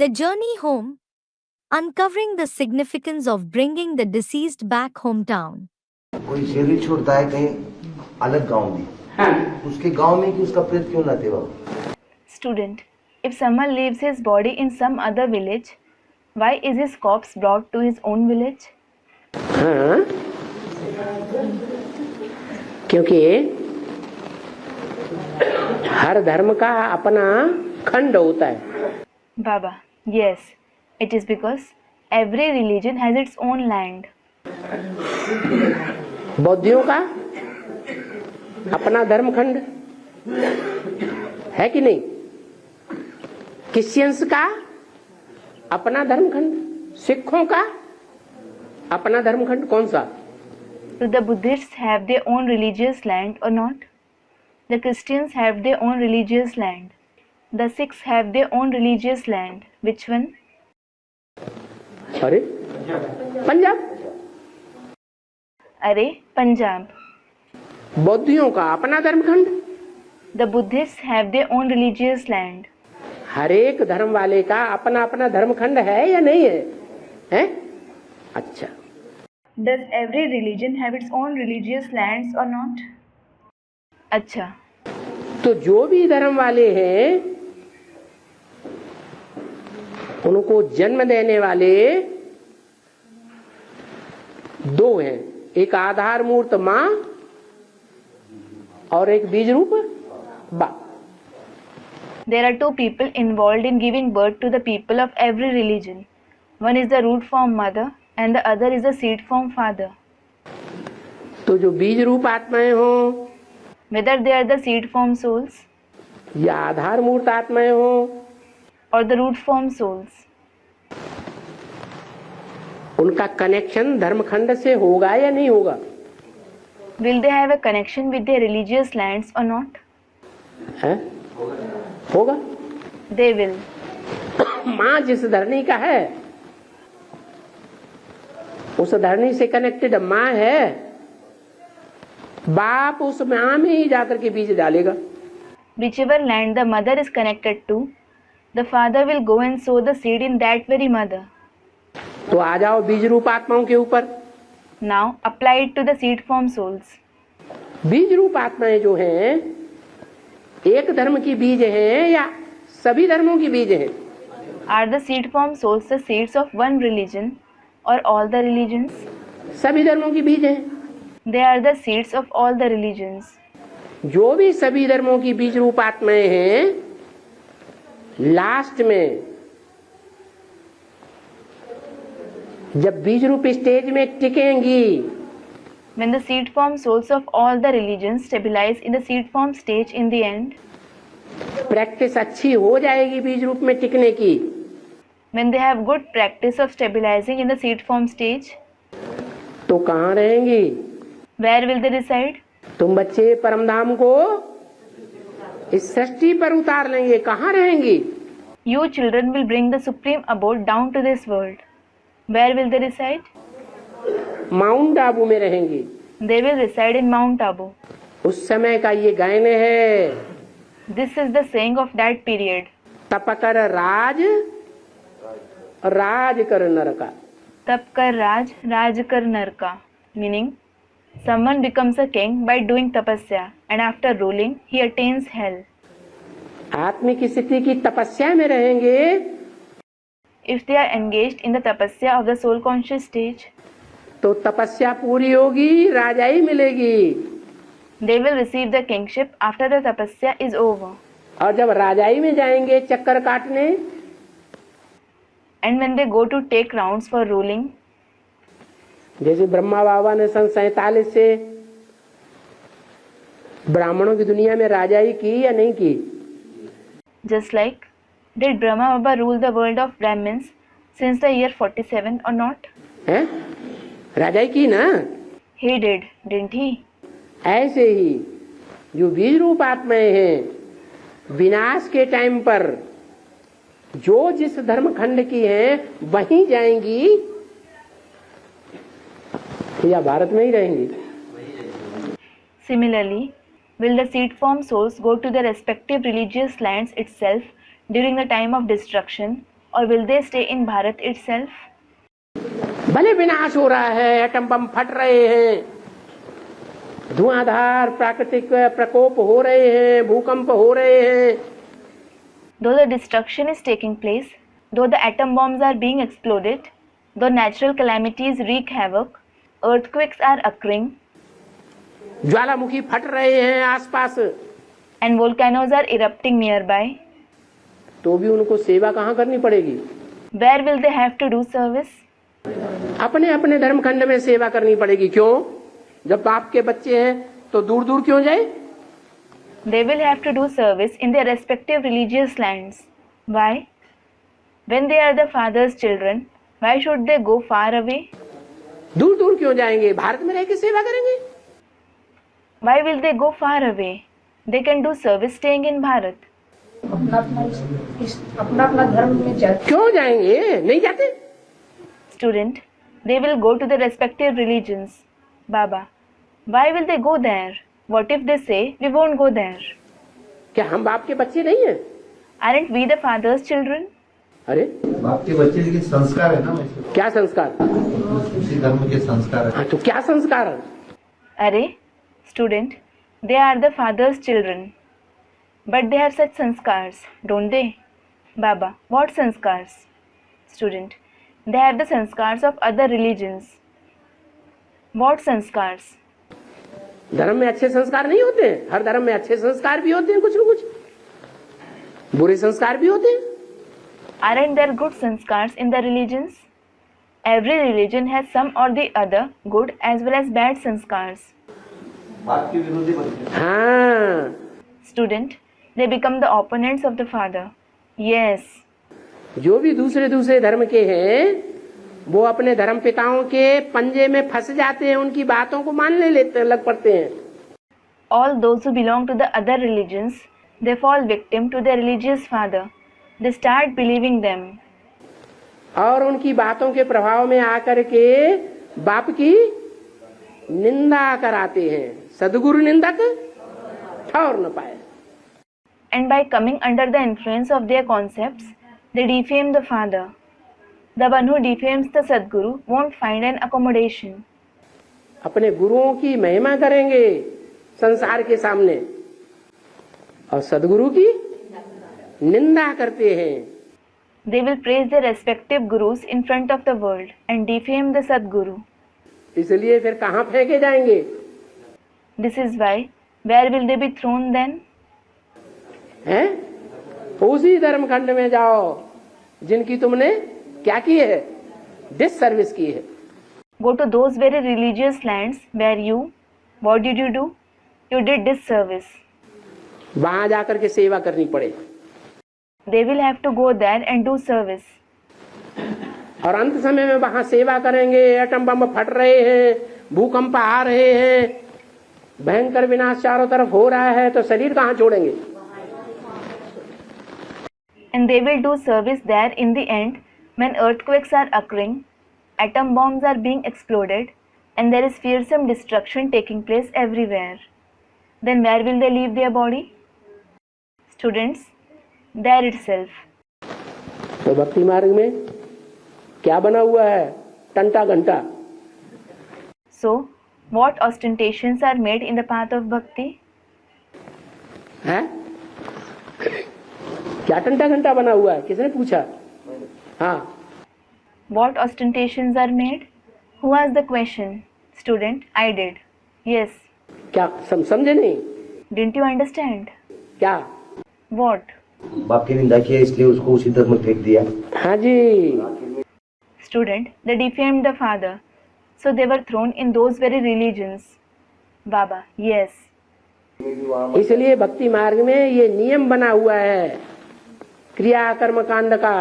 The journey home, uncovering the significance of bringing the deceased back hometown. कोई शरीर छोड़ता है कहीं अलग गांव में, हाँ. उसके गांव में कि उसका प्रेत क्यों ना थे वहाँ? Student, if someone leaves his body in some other village, why is his corpse brought to his own village? हाँ. क्योंकि हर धर्म का अपना खंड होता है. Baba, yes, it is because every religion has its own land. बौद्धियों का अपना धर्म खंड है कि नहीं? क्रिश्चियंस का अपना धर्म खंड, सिखों का अपना धर्म खंड. कौन सा? Do the Buddhists have their own religious land or not? The Christians have their own religious land. The Sikhs have their own religious land. Which one? अरे पंजाब. Are, Punjab. बौद्धियों का अपना धर्म खंड. The Buddhists have their own religious land. हर एक धर्म वाले का अपना अपना धर्म खंड है या नहीं है? हैं? अच्छा. Does every religion have its own religious lands or not? अच्छा. तो जो भी धर्म वाले हैं उनको जन्म देने वाले दो हैं. एक आधार मूर्त मां और एक बीज रूप बाप. There are two people involved in giving birth to the people of every religion. One is the root form mother and the other is the seed form father. तो जो बीज रूप आत्माएं हो Whether they are the seed form souls या आधार मूर्त आत्माएं हो or the root form souls, उनका कनेक्शन धर्मखंड से होगा या नहीं होगा? will they have a connection with their religious lands or not? है? होगा. They will. मां जिस धरनी का है उस धरनी से कनेक्टेड मां है. बाप उस मां में ही जाकर के बीज डालेगा. Whichever land the mother is connected to, the father will go and sow the seed in that very mother. तो आ जाओ बीज रूप आत्माओं के ऊपर. Now apply it to the seed form souls. बीज रूप आत्माएं जो हैं एक धर्म की बीज हैं या सभी धर्मों की बीज हैं? Are the seed form souls the seeds of one religion or all the religions? सभी धर्मों की बीज हैं. They are the seeds of all the religions. जो भी सभी धर्मों की बीज रूप आत्माएं हैं लास्ट में जब बीज रूप स्टेज में टिकेंगी, When the seed form souls of all the religions stabilize in the seed form stage in the end, practice अच्छी हो जाएगी बीज रूप में टिकने की, when they have good practice of stabilizing in the seed form stage, तो कहाँ रहेंगी? where will they reside? तुम बच्चे परमधाम को इस सृष्टि पर उतार लेंगे. कहाँ रहेंगी? You children will bring the supreme abode down to this world. Where will they reside? Mount Abu में रहेंगी. They will reside in Mount Abu. उस समय का ये गायन है. This is the saying of that period. तपकर राज राज कर नर का. तप कर राज, राज कर नर का. Meaning, someone becomes a king by doing tapasya and after ruling he attains hell. आत्मिक स्थिति की तपस्या में रहेंगे. If they are engaged in the tapasya of the soul conscious stage, तो तपस्या पूरी होगी, राजाई मिलेगी. they will receive the kingship after the tapasya is over. और जब राजाई में जाएंगे चक्कर काटने, And when they go to take rounds for ruling, जैसे ब्रह्मा बाबा ने सन 47 से ब्राह्मणों की दुनिया में राजाई की या नहीं की? just like, did Brahma Baba rule the world of Brahmins since the year 47 or not? है? राजाई की ना. He did, didn't he? ऐसे ही जो बीज रूप आत्माएं हैं विनाश के टाइम पर जो जिस धर्म खंड की हैं वहीं जाएंगी या भारत में ही रहेंगी? Similarly, will the seed form souls go to their respective religious lands itself during the time of destruction or will they stay in Bharat itself? भले विनाश हो रहा है, एटम बम फट रहे हैं, धुआंधार प्राकृतिक प्रकोप हो रहे हैं, भूकंप हो रहे हैं, Though the destruction is taking place, though the atom bombs are being exploded, though natural calamities wreak havoc, earthquakes are occurring, ज्वालामुखी फट रहे हैं आसपास, and volcanoes are erupting nearby, तो भी उनको सेवा कहाँ करनी पड़ेगी? where will they have to do service? अपने अपने धर्मखंड में सेवा करनी पड़ेगी। क्यों? जब बाप के बच्चे हैं तो दूर दूर क्यों जाए? They will have to do service in their respective religious lands. Why? When they are the Father's children, why should they go far away? दूर दूर क्यों जाएंगे? भारत में रह के सेवा करेंगे। Why will they go far away? They can do service staying in Bharat. अपना अपना धर्म में जाते क्यों जाएंगे? नहीं जाते। Student, they will go to their respective religions. Baba, why will they go there? What if they say we won't go there? क्या हम बाप के बच्चे नहीं हैं? Aren't we the Father's children? अरे बाप के बच्चे लेकिन संस्कार है ना वैसे, क्या संस्कार? उसी धर्म के संस्कार है। हाँ, तो क्या संस्कार है? Arey, student, they are the Father's children. But they have such sanskars, don't they? Baba, what sanskars? Student, they have the sanskars of other religions. What sanskars? धर्म में अच्छे संस्कार नहीं होते हैं। हर धर्म में अच्छे संस्कार भी होते हैं, कुछ न कुछ बुरे संस्कार भी होते हैं। Aren't there good sanskars in the religions? Every religion has some or the other good as well as bad sanskars. बात के विरोधी बनते हैं। हाँ, Student, they become the opponents of the Father. Yes. जो भी दूसरे धर्म के हैं वो अपने धर्म पिताओं के पंजे में फंस जाते हैं, उनकी बातों को मानने लग पड़ते हैं। All those who belong to the other religions, they fall victim to their religious father. They start believing them. और उनकी बातों के प्रभाव में आकर के बाप की निंदा कराते हैं। सदगुरु निंदक ठौर न पाए। And by coming under the influence of their concepts, they defame the Father. The one who defames the Sadguru won't find an accommodation. अपने गुरुओं की महिमा करेंगे संसार के सामने और सदगुरु की निंदा करते हैं। They will praise their respective gurus in front of the world and defame the Sadguru. इसलिए फिर कहाँ फेंके जाएंगे? This is why, where will they be thrown then? हैं? उसी धर्म खंड में जाओ जिनकी तुमने क्या की है? डिससर्विस की है। Go to those very religious lands where you, what did you do? You did disservice. वहां जाकर के सेवा करनी पड़े। They will have to go there and do service. और अंत समय में वहां सेवा करेंगे, एटम बम फट रहे हैं, भूकंप आ रहे हैं, भयंकर विनाश चारों तरफ हो रहा है, तो शरीर कहाँ छोड़ेंगे? And they will do service there in the end when earthquakes are occurring, atom bombs are being exploded, and there is fearsome destruction taking place everywhere. Then where will they leave their body? Students, there itself. तो भक्ति मार्ग में क्या बना हुआ है? टंटा घंटा। So, what ostentations are made in the path of bhakti? है? क्या टंटा घंटा बना हुआ है? किसने पूछा? हाँ, What ostentations are made? Who asked the question? Student, I did. Yes. क्या समझे नहीं? Didn't you understand? क्या? What? बाप की निंदा किया इसलिए उसको उसी धर्म में फेंक दिया। हाँ जी। Student, they defamed the Father, so they were thrown in those very religions. Baba, yes. इसलिए भक्ति मार्ग में ये नियम बना हुआ है क्रिया कर्म कांड का।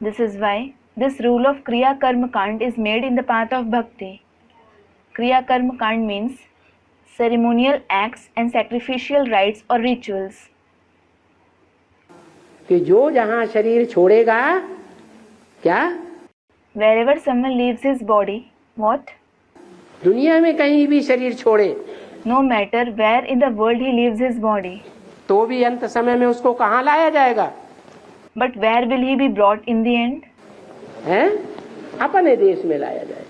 This is why this rule of Kriya Karma Kand is made in the path of bhakti. Kriya Karma Kand means ceremonial acts and sacrificial rites or rituals. कि जो जहाँ शरीर छोड़ेगा, क्या? Wherever someone leaves his body, what? दुनिया में कहीं भी शरीर छोड़े, No matter where in the world he leaves his body, तो भी अंत समय में उसको कहाँ लाया जाएगा? But where will he be brought in the end? हैं? अपने देश में लाया जाए।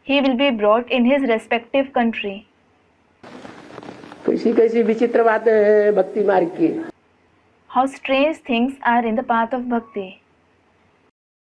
He will be brought in his respective country. कैसी कैसी विचित्र बातें हैं भक्ति मार्ग की। How strange things are in the path of bhakti.